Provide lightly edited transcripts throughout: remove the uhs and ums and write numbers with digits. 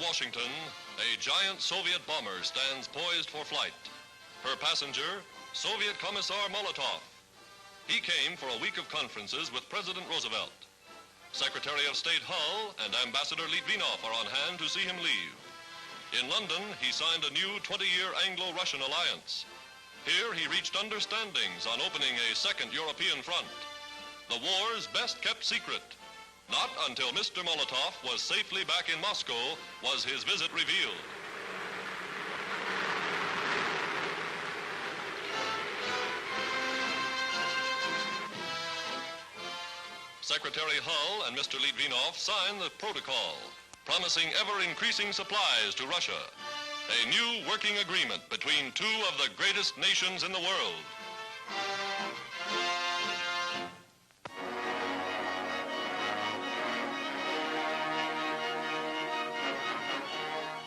Washington, a giant Soviet bomber stands poised for flight. Her passenger, Soviet Commissar Molotov. He came for a week of conferences with President Roosevelt. Secretary of State Hull and Ambassador Litvinov are on hand to see him leave. In London, he signed a new 20-year Anglo-Russian alliance. Here, he reached understandings on opening a second European front. The war's best-kept secret. Not until Mr. Molotov was safely back in Moscow was his visit revealed. Secretary Hull and Mr. Litvinov signed the protocol, promising ever-increasing supplies to Russia. A new working agreement between two of the greatest nations in the world.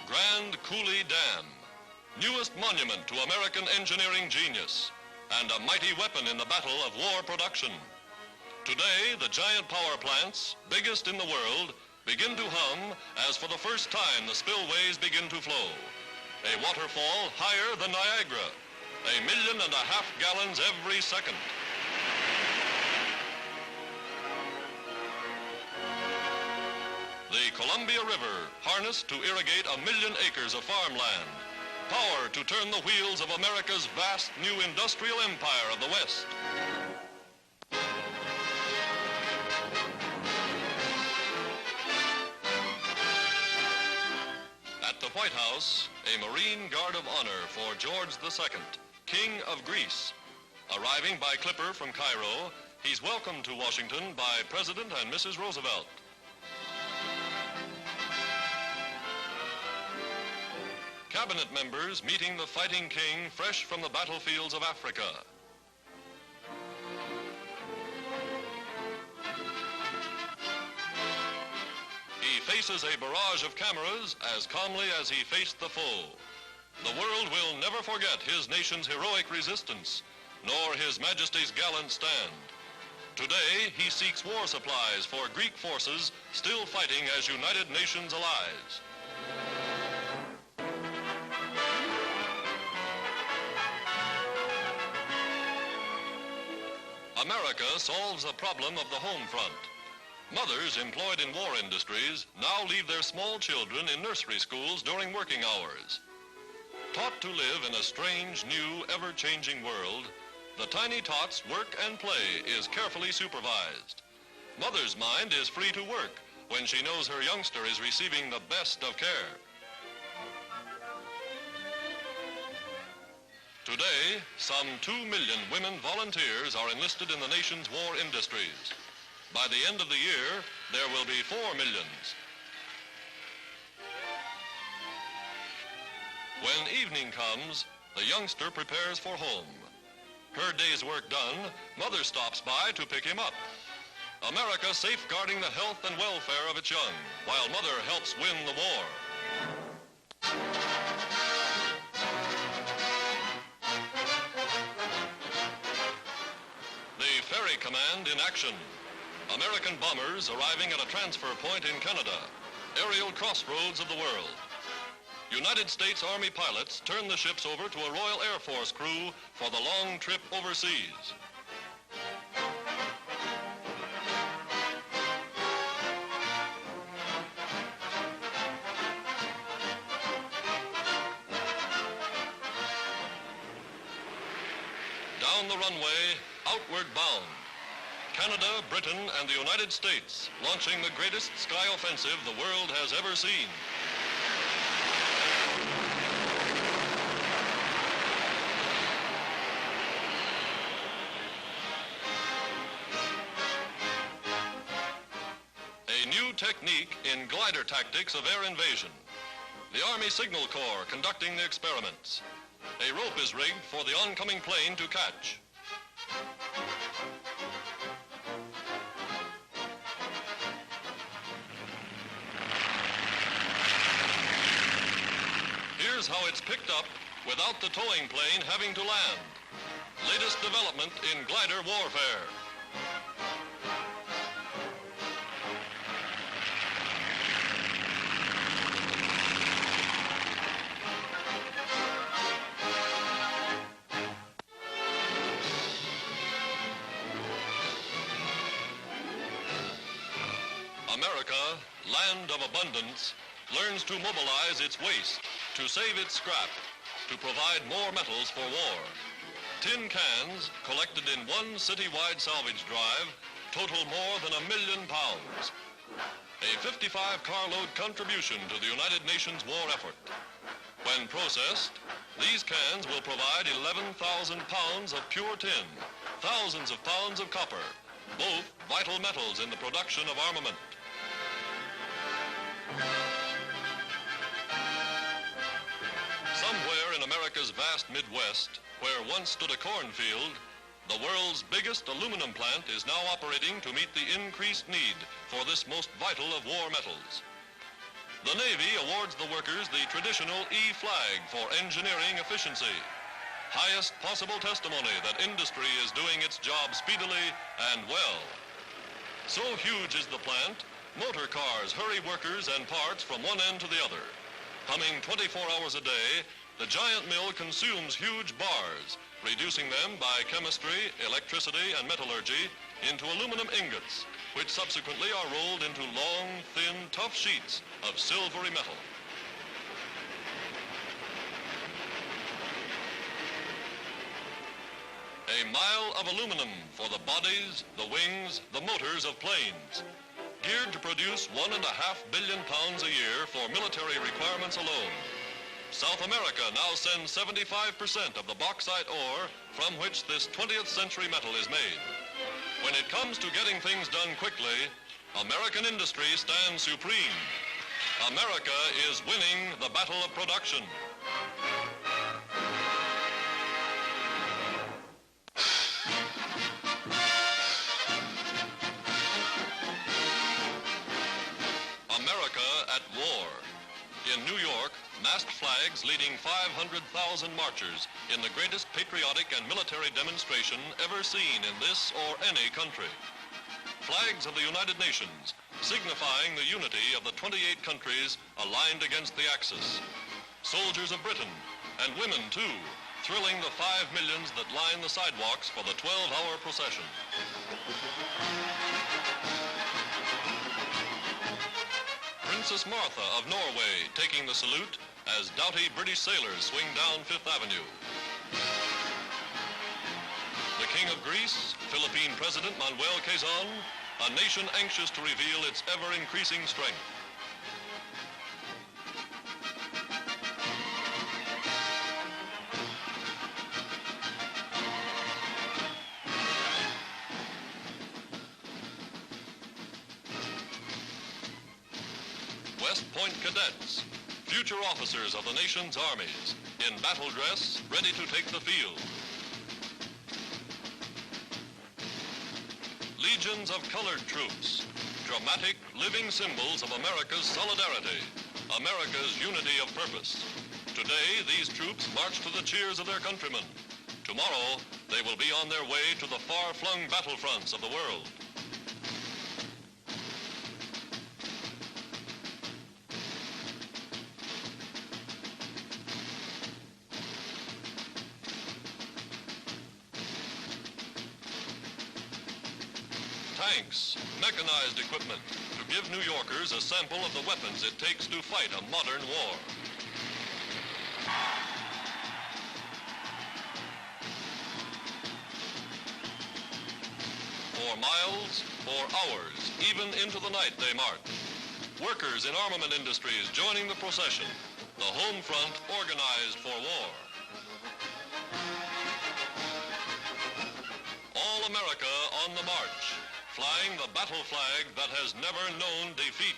Grand Coulee Dam, newest monument to American engineering genius, and a mighty weapon in the battle of war production. Today, the giant power plants, biggest in the world, begin to hum as for the first time the spillways begin to flow. A waterfall higher than Niagara, 1.5 million gallons every second. The Columbia River, harnessed to irrigate 1 million acres of farmland. Power to turn the wheels of America's vast new industrial empire of the West. At the White House, a Marine Guard of Honor for George II, King of Greece. Arriving by clipper from Cairo, he's welcomed to Washington by President and Mrs. Roosevelt. Cabinet members meeting the fighting king fresh from the battlefields of Africa. He faces a barrage of cameras as calmly as he faced the foe. The world will never forget his nation's heroic resistance, nor His Majesty's gallant stand. Today, he seeks war supplies for Greek forces still fighting as United Nations allies. America solves the problem of the home front. Mothers employed in war industries now leave their small children in nursery schools during working hours. Taught to live in a strange, new, ever-changing world, the tiny tot's work and play is carefully supervised. Mother's mind is free to work when she knows her youngster is receiving the best of care. Today, some 2 million women volunteers are enlisted in the nation's war industries. By the end of the year, there will be 4 million. When evening comes, the youngster prepares for home. Her day's work done, mother stops by to pick him up. America safeguarding the health and welfare of its young, while mother helps win the war. The Ferry Command in action. American bombers arriving at a transfer point in Canada, aerial crossroads of the world. United States Army pilots turn the ships over to a Royal Air Force crew for the long trip overseas. Down the runway, outward bound. Canada, Britain, and the United States launching the greatest sky offensive the world has ever seen. A new technique in glider tactics of air invasion. The Army Signal Corps conducting the experiments. A rope is rigged for the oncoming plane to catch. Here's how it's picked up without the towing plane having to land. Latest development in glider warfare. land of abundance, learns to mobilize its waste, to save its scrap, to provide more metals for war. Tin cans, collected in one citywide salvage drive, total more than 1 million pounds. A 55-carload contribution to the United Nations war effort. When processed, these cans will provide 11,000 pounds of pure tin, thousands of pounds of copper, both vital metals in the production of armament. Somewhere in America's vast Midwest, where once stood a cornfield, the world's biggest aluminum plant is now operating to meet the increased need for this most vital of war metals. The Navy awards the workers the traditional E flag for engineering efficiency. Highest possible testimony that industry is doing its job speedily and well. So huge is the plant, motor cars hurry workers and parts from one end to the other. Humming 24 hours a day, the giant mill consumes huge bars, reducing them by chemistry, electricity, and metallurgy into aluminum ingots, which subsequently are rolled into long, thin, tough sheets of silvery metal. A mile of aluminum for the bodies, the wings, the motors of planes, geared to produce 1.5 billion pounds a year for military requirements alone. South America now sends 75% of the bauxite ore from which this 20th century metal is made. When it comes to getting things done quickly, American industry stands supreme. America is winning the battle of production. America at war. In New York, massed flags leading 500,000 marchers in the greatest patriotic and military demonstration ever seen in this or any country. Flags of the United Nations, signifying the unity of the 28 countries aligned against the Axis. Soldiers of Britain, and women too, thrilling the 5 millions that line the sidewalks for the 12-hour procession. Princess Martha of Norway taking the salute as doughty British sailors swing down Fifth Avenue. The King of Greece, Philippine President Manuel Quezon, a nation anxious to reveal its ever-increasing strength. West Point cadets, future officers of the nation's armies, in battle dress, ready to take the field. Legions of colored troops, dramatic, living symbols of America's solidarity, America's unity of purpose. Today, these troops march to the cheers of their countrymen. Tomorrow, they will be on their way to the far-flung battlefronts of the world. Tanks, mechanized equipment, to give New Yorkers a sample of the weapons it takes to fight a modern war. For miles, for hours, even into the night they march. Workers in armament industries joining the procession, the home front organized for war. All America on the march, flying the battle flag that has never known defeat.